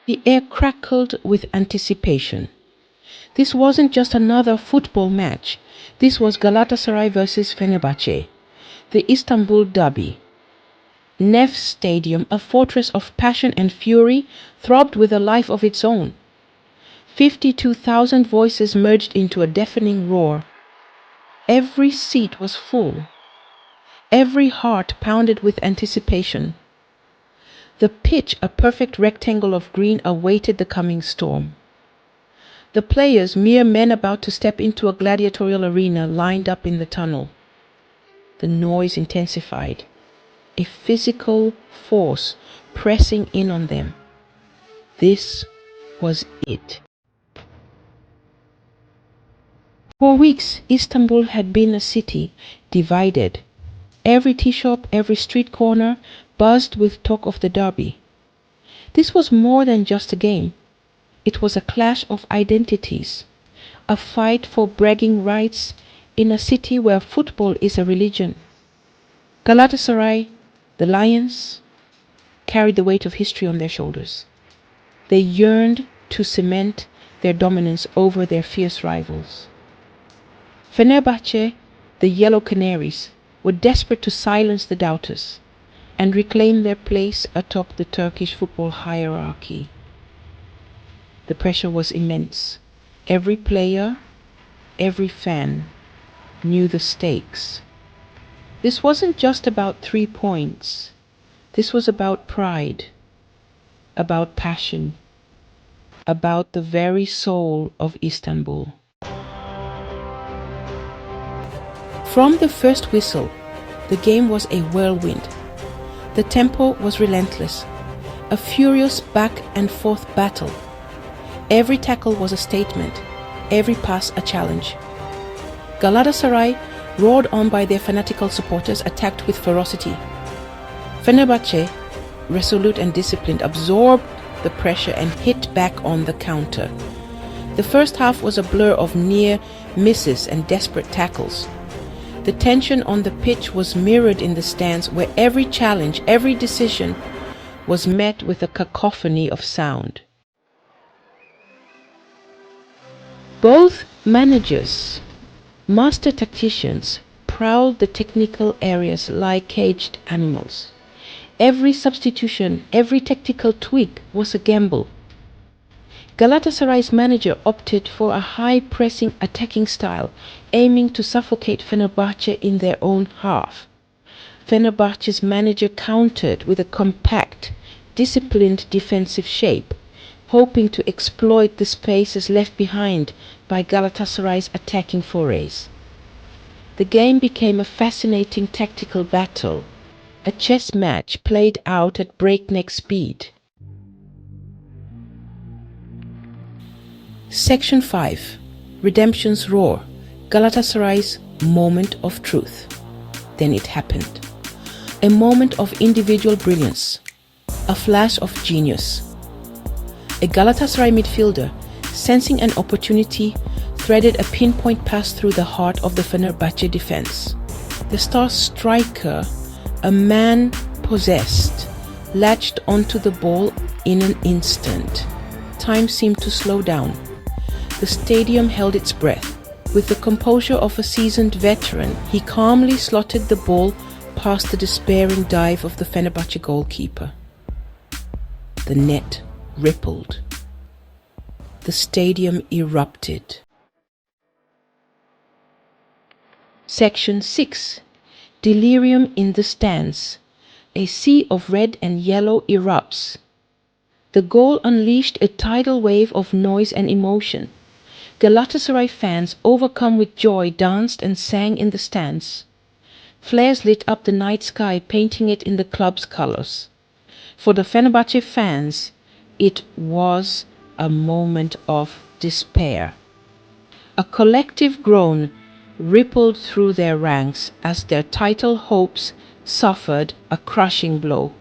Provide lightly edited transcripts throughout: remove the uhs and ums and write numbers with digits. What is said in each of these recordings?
The air crackled with anticipation. This wasn't just another football match. This was Galatasaray versus Fenerbahçe, the Istanbul derby. Nef Stadium, a fortress of passion and fury, throbbed with a life of its own. 52,000 voices merged into a deafening roar. Every seat was full. Every heart pounded with anticipation. The pitch, a perfect rectangle of green, awaited the coming storm. The players, mere men about to step into a gladiatorial arena, lined up in the tunnel. The noise intensified, a physical force pressing in on them. This was it. For weeks, Istanbul had been a city divided. Every tea shop, every street corner buzzed with talk of the derby. This was more than just a game. It was a clash of identities, a fight for bragging rights in a city where football is a religion. Galatasaray, the Lions, carried the weight of history on their shoulders. They yearned to cement their dominance over their fierce rivals. Fenerbahçe, the Yellow Canaries, were desperate to silence the doubters and reclaim their place atop the Turkish football hierarchy. The pressure was immense. Every player, every fan knew the stakes. This wasn't just about 3 points. This was about pride, about passion, about the very soul of Istanbul. From the first whistle, the game was a whirlwind. The tempo was relentless, a furious back and forth battle. Every tackle was a statement, every pass a challenge. Galatasaray, roared on by their fanatical supporters, attacked with ferocity. Fenerbahçe, resolute and disciplined, absorbed the pressure and hit back on the counter. The first half was a blur of near misses and desperate tackles. The tension on the pitch was mirrored in the stands, where every challenge, every decision was met with a cacophony of sound. Both managers, master tacticians, prowled the technical areas like caged animals. Every substitution, every tactical tweak was a gamble. Galatasaray's manager opted for a high-pressing attacking style, aiming to suffocate Fenerbahçe in their own half. Fenerbahçe's manager countered with a compact, disciplined defensive shape, hoping to exploit the spaces left behind by Galatasaray's attacking forays. The game became a fascinating tactical battle, a chess match played out at breakneck speed. Section 5. Redemption's Roar. Galatasaray's moment of truth. Then it happened. A moment of individual brilliance. A flash of genius. A Galatasaray midfielder, sensing an opportunity, threaded a pinpoint pass through the heart of the Fenerbahçe defense. The star striker, a man possessed, latched onto the ball in an instant. Time seemed to slow down. The stadium held its breath. With the composure of a seasoned veteran, he calmly slotted the ball past the despairing dive of the Fenerbahçe goalkeeper. The net rippled. The stadium erupted. Section 6. Delirium in the stands. A sea of red and yellow erupts. The goal unleashed a tidal wave of noise and emotion. Galatasaray fans, overcome with joy, danced and sang in the stands. Flares lit up the night sky, painting it in the club's colors. For the Fenerbahçe fans, it was a moment of despair. A collective groan rippled through their ranks as their title hopes suffered a crushing blow.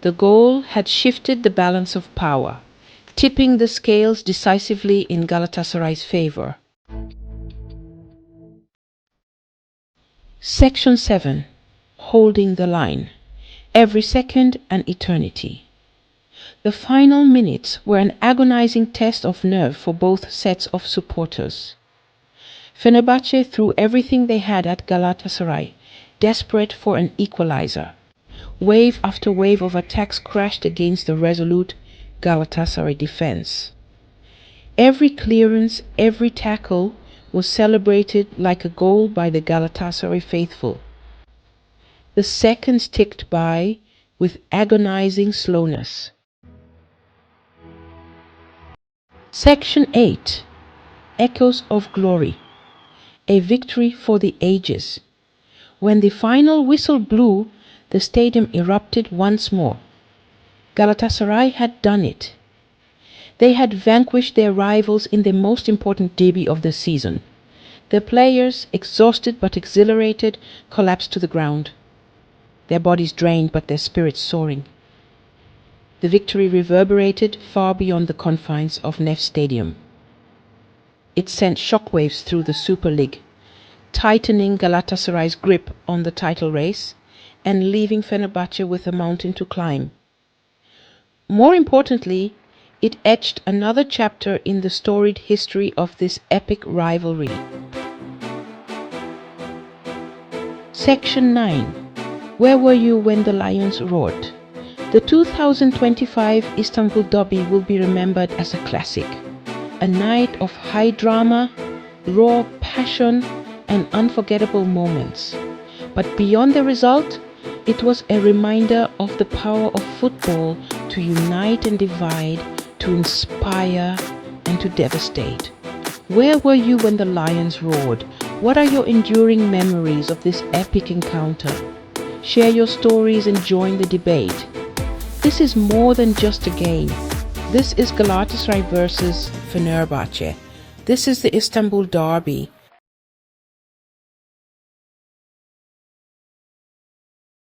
The goal had shifted the balance of power, tipping the scales decisively in Galatasaray's favor. Section 7. Holding the line. Every second an eternity. The final minutes were an agonizing test of nerve for both sets of supporters. Fenerbahçe threw everything they had at Galatasaray, desperate for an equalizer. Wave after wave of attacks crashed against the resolute Galatasaray defense. Every clearance, every tackle was celebrated like a goal by the Galatasaray faithful. The seconds ticked by with agonizing slowness. Section 8. Echoes of Glory. A victory for the ages. When the final whistle blew, the stadium erupted once more. Galatasaray had done it. They had vanquished their rivals in the most important derby of the season. Their players, exhausted but exhilarated, collapsed to the ground, their bodies drained but their spirits soaring. The victory reverberated far beyond the confines of Nef Stadium. It sent shockwaves through the Super League, tightening Galatasaray's grip on the title race and leaving Fenerbahçe with a mountain to climb. More importantly, it etched another chapter in the storied history of this epic rivalry. Section 9. Where were you when the lions roared? The 2025 Istanbul derby will be remembered as a classic, a night of high drama, raw passion, and unforgettable moments. But beyond the result, it was a reminder of the power of football to unite and divide, to inspire and to devastate. Where were you when the lions roared? What are your enduring memories of this epic encounter? Share your stories and join the debate. This is more than just a game. This is Galatasaray versus Fenerbahçe. This is the Istanbul derby.